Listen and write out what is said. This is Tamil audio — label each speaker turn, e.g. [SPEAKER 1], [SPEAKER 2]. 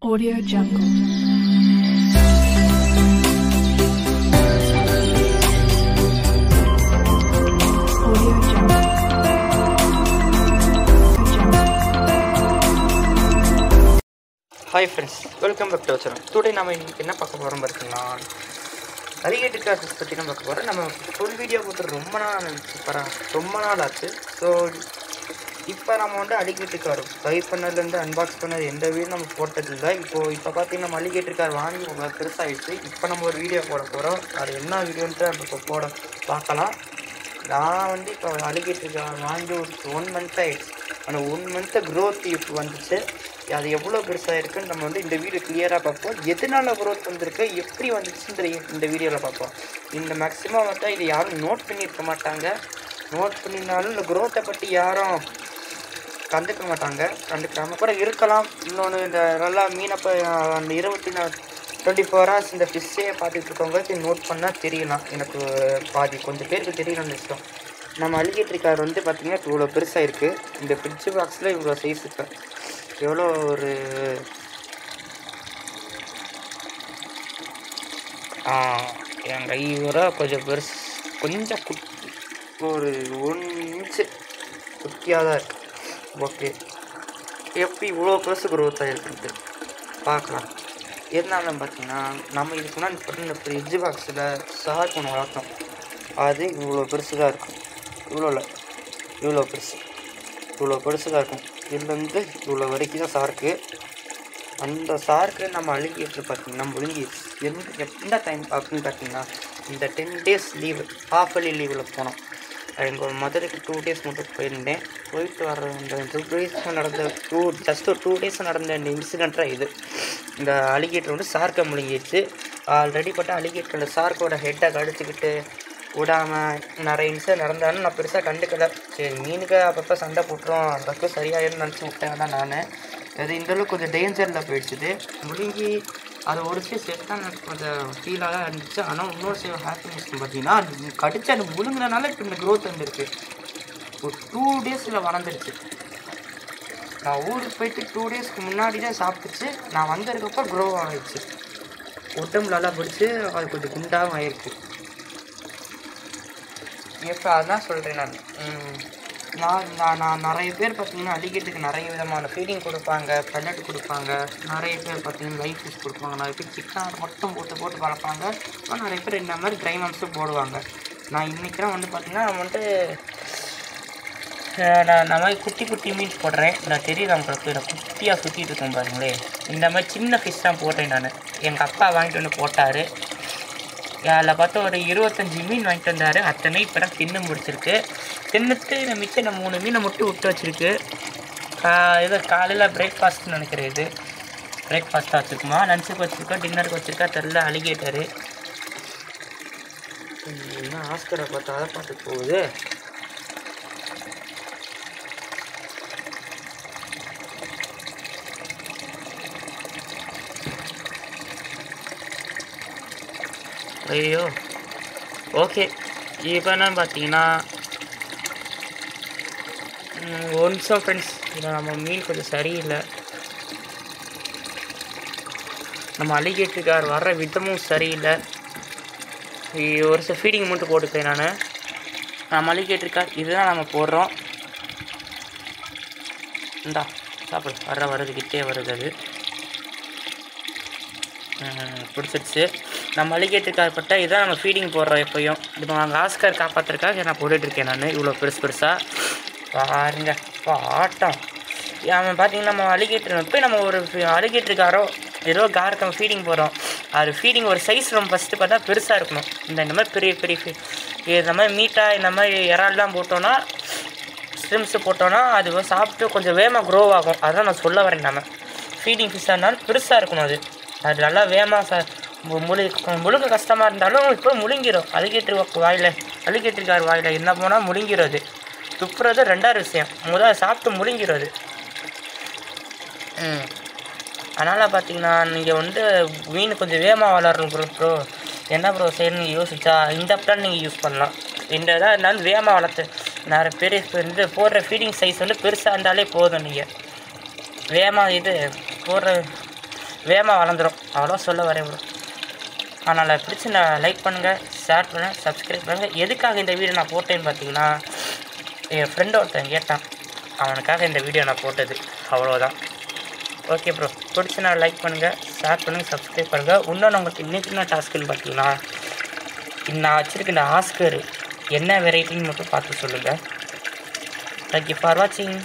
[SPEAKER 1] Audio Jungle. Audio Jungle.
[SPEAKER 2] Hi friends, welcome back to our channel. Today நம்ம இன்னைக்கு என்ன பார்க்க போறோம் பார்த்தீங்கன்னா அலிகேட்டர் கிளாஸஸ் பற்றி நம்ம பார்க்க போகிறோம். நம்ம ஃபுல் வீடியோ போட்டு ரொம்ப நாள் ஆச்சு. ஸோ இப்போ நம்ம வந்து அலிகேட்டர் கார் பை பண்ணதுலேருந்து அன்பாக்ஸ் பண்ணது எந்த வீடியோ நம்ம போட்டதில்லை. இப்போ பார்த்தீங்கன்னா நம்ம அலிகேட்டர் கார் வாங்கி உங்களுக்கு பெருசாகிடுச்சு. இப்போ நம்ம ஒரு வீடியோ போட போகிறோம். அது என்ன வீடியோன்ட்டு நம்ம இப்போ பார்க்கலாம். நான் வந்து இப்போ அலிகேட்டர் கார் வாங்கி ஒரு 1 month ஆகிடுச்சு. அந்த 1 month க்ரோத் இப்போ வந்துச்சு. அது எவ்வளோ பெருசாக இருக்குன்னு நம்ம வந்து இந்த வீடியோ கிளியராக பார்ப்போம். எதனால க்ரோத் வந்திருக்கு, எப்படி வந்துச்சுன்ற இந்த வீடியோவில் பார்ப்போம். இந்த மேக்ஸிமம் பார்த்தா இது யாரும் நோட் பண்ணியிருக்க மாட்டாங்க. நோட் பண்ணியிருந்தாலும் இந்த க்ரோத்தை பற்றி யாரும் கண்டுக்காமல் கூட இருக்கலாம். இன்னொன்று இந்த நல்லா மீனப்போ அந்த 24 hours இந்த ஃபிஷ்ஷே பார்த்துட்டு இருக்கவங்களுக்கு நோட் பண்ணால் தெரியலாம். எனக்கு கொஞ்சம் பேருக்கு தெரியணும்னு இஷ்டம். நம்ம அலிகேட்டர் கார் வந்து பார்த்திங்கன்னா இவ்வளோ பெருசாக இருக்குது. இந்த ஃப்ரிட்ஜ் பாக்ஸில் இவ்வளோ சைஸ் இருக்கு. எவ்வளோ ஒரு என் கை வர கொஞ்சம் பெருசு, கொஞ்சம் ஒரு 1 inch குட்டியாக தான் இருக்குது. ஓகே, எப்படி இவ்வளோ பெருசு க்ரோத் ஆகிருக்குன்ட்டு பார்க்கலாம். எதனால பார்த்தீங்கன்னா நம்ம இதுக்கு முன்னாடி போட்டு இந்த ஃப்ரிட்ஜ் பாக்ஸில் ஷார்க் ஒன்று வளர்த்தோம். அது இவ்வளோ பெருசு தான் இருக்கும். இவ்வளோ பெருசு தான் இருக்கும். இதுலேருந்து இவ்வளோ வரைக்கும் தான் ஷார்க்கு. அந்த ஷார்க்கு நம்ம அலிகேட்டர் பார்த்திங்கன்னா முழுங்கிடுச்சு. எந்த டைம் அப்படின்னு பார்த்தீங்கன்னா இந்த 10 days லீவு, ஹாஃபலி லீவில் போனோம். எங்கள் மதுரைக்கு 2 days மட்டும் போயிருந்தேன். போயிட்டு வர இந்த 2 days நடந்த ஜஸ்ட் ஒரு 2 days நடந்த இந்த இன்சிடெண்ட்டாக இது. இந்த அலிகேட்டர் வந்து ஷார்க்கை முழுங்கிடுச்சு. ஆல்ரெடி பட்ட அலிகேட்டர் ஷார்க்கோட ஹெட்டை கடிச்சிக்கிட்டு விடாமல் நிறைய இன்சிடென்ட் நடந்தாலும் நான் பெருசாக கண்டுக்கலை. சரி, மீனுக்கு அப்பப்போ சண்டை போட்டுரும், அப்பப்போ சரியாயிருன்னு நினச்சி விட்டேன் தான் நான். அது இந்தளவுக்கு கொஞ்சம் டேஞ்சரில் போயிடுச்சுது. முழுங்கி அதை ஒடிச்சு செட்டாக எனக்கு கொஞ்சம் ஃபீலாக தான் இருந்துச்சு. ஆனால் இன்னொரு ஹாப்பினஸ் பார்த்தீங்கன்னா அது கடிச்சு அது முழுங்கினால இப்போ இந்த க்ரோத் வந்துருக்கு. ஒரு 2 days வளர்ந்துருச்சு. நான் ஊருக்கு போயிட்டு 2 daysக்கு முன்னாடி தான் சாப்பிட்டுச்சு. நான் வந்ததுக்கப்புறம் க்ரோ ஆகிடுச்சு. உடம்பு நல்லா பிடிச்சி அது கொஞ்சம் குண்டாகவும் ஆயிருக்கு. இப்போ அதான் சொல்கிறேன் நான் நிறைய பேர் பார்த்தீங்கன்னா அலிகேட்டருக்கு நிறைய விதமான ஃபீடிங் கொடுப்பாங்க, பெல்லட் கொடுப்பாங்க. நிறைய பேர் பார்த்தீங்கன்னா லைஃப் ஃபிஷ் கொடுப்பாங்க. நிறைய பேர் சிக்கன் மட்டும் போட்டு வளர்ப்பாங்க. ஆனால் நிறைய பேர் இந்த மாதிரி ட்ரை மம்ஸும் போடுவாங்க. நான் இன்றைக்கெலாம் வந்து பார்த்திங்கன்னா நான் வந்து நான் மாதிரி குட்டி மீன்ஸ் போடுறேன். நான் தெரியுது அவங்களுக்கு நான் குட்டியாக சுற்றிட்டு இருக்கேன் பாருங்களே. இந்த மாதிரி சின்ன ஃபிஷ் தான் போட்டேன் நான். எங்கள் அப்பா வாங்கிட்டு வந்து போட்டார். அதில் பார்த்தா ஒரு 25 மீன் வாங்கிட்டு வந்தார். அத்தனை இப்போ தான் தின்னு முடிச்சிருக்கு. தின்னுட்டு மிச்சம் நான் 3 மீனை மட்டும் விட்டு வச்சுருக்கு. ஏதோ காலையில் பிரேக்ஃபாஸ்ட்னு நினைக்கிறேன். இது பிரேக்ஃபாஸ்ட்டாக வச்சுருக்குமா, லஞ்சுக்கு வச்சுருக்கா, டின்னருக்கு வச்சுருக்கா தெரில. அலிகேட்டரு என்ன ஆஸ்கரை பார்த்து அதை பார்த்து போகுது. ஐயோ, ஓகே. இப்போ என்னன்னு பார்த்தீங்கன்னா ஒரு நிமிஷம் ஃப்ரெண்ட்ஸ், இதை நம்ம மீன் கொஞ்சம் சரியில்லை. நம்ம அலிகேட்டர் கார் வர்ற விதமும் சரியில்லை. ஒரு சில ஃபீடிங் மட்டும் போட்டுப்பேன் நான். நம்ம அலிகேட்டர் கார் இதுதான் நம்ம போடுறோம். இந்தா சாப்பிடு. வருதுக்கிட்டே வருது. அது பிடிச்சிருச்சு. நம்ம அலிகேட்டர் கார் பட்டா இதான் நம்ம ஃபீடிங் போடுறோம் எப்போயும். இப்போ நாங்கள் ஆஸ்கர் காப்பாற்றுறதுக்காக நான் போட்டுட்ருக்கேன் நான். இவ்வளோ பெருசாக பாருங்க ஆட்டம். அவன் பார்த்தீங்கன்னா நம்ம அலிகேட்டர் போய் நம்ம ஒரு அலிகேட்டர் காரோ ஏதோ காருக்கு நம்ம ஃபீடிங் போடுறோம். அது ஃபீடிங் ஒரு சைஸ் நம்ம ஃபஸ்ட்டு பார்த்தா பெருசாக இருக்கணும். இந்த மாதிரி பெரிய இந்த மாதிரி மீட்டாக இந்த மாதிரி இறால்லாம் போட்டோன்னா, ஸ்ட்ரிம்ஸு போட்டோன்னா அது சாப்பிட்டு கொஞ்சம் வேகமாக க்ரோ ஆகும். அதான் நான் சொல்ல வரேன். நம்ம ஃபீடிங் ஃபிஷ்ஷாக இருந்தாலும் பெருசாக இருக்கணும். அது நல்லா வேகமாக முழுங்க கஷ்டமாக இருந்தாலும் இப்போ முழுங்கிடும். அலிகேட்டர் கார் வாயில் என்ன போனால் முழுங்கிறது. துப்புறது 2வது விஷயம். முதல்ல சாப்பிட்டு முழுங்கிறது. அதனால் பார்த்தீங்கன்னா நீங்கள் வந்து மீன் கொஞ்சம் வேகமாக வளரணும் ப்ரோ. என்ன ப்ரோ செய்யணும்னு யோசிச்சா இந்த பிளான் நீங்கள் யூஸ் பண்ணலாம். இந்த இதாக இருந்தாலும் வேகமாக வளர்த்து நிறைய பெரிய போடுற ஃபீடிங் சைஸ் வந்து பெருசாக இருந்தாலே போதும். நீங்கள் வேகமாக இது போடுற வேகமாக வளர்ந்துடும். அவ்வளோ சொல்ல வரேன் ப்ரோ. அதனால் பிடிச்சி நான் லைக் பண்ணுங்கள், ஷேர் பண்ணுங்கள், சப்ஸ்கிரைப் பண்ணுங்கள். எதுக்காக இந்த வீடியோ நான் போட்டேன்னு பார்த்தீங்கன்னா, என் ஃப்ரெண்டு ஒருத்தன் கேட்டான், அவனுக்காக இந்த வீடியோ நான் போட்டது. அவ்வளோதான். ஓகே ப்ரோ, பிடிச்சி நான் லைக் பண்ணுங்கள், ஷேர் பண்ணுங்கள், சப்ஸ்கிரைப் பண்ணுங்கள். இன்னொன்று உங்களுக்கு இன்றைக்கி என்ன டாஸ்க்குன்னு பார்த்தீங்கன்னா, நான் வச்சுருக்க இந்த ஆஸ்கர் என்ன வெரைட்டின்னு மட்டும் பார்த்து சொல்லுங்கள். தேங்க்யூ ஃபார் வாட்சிங்.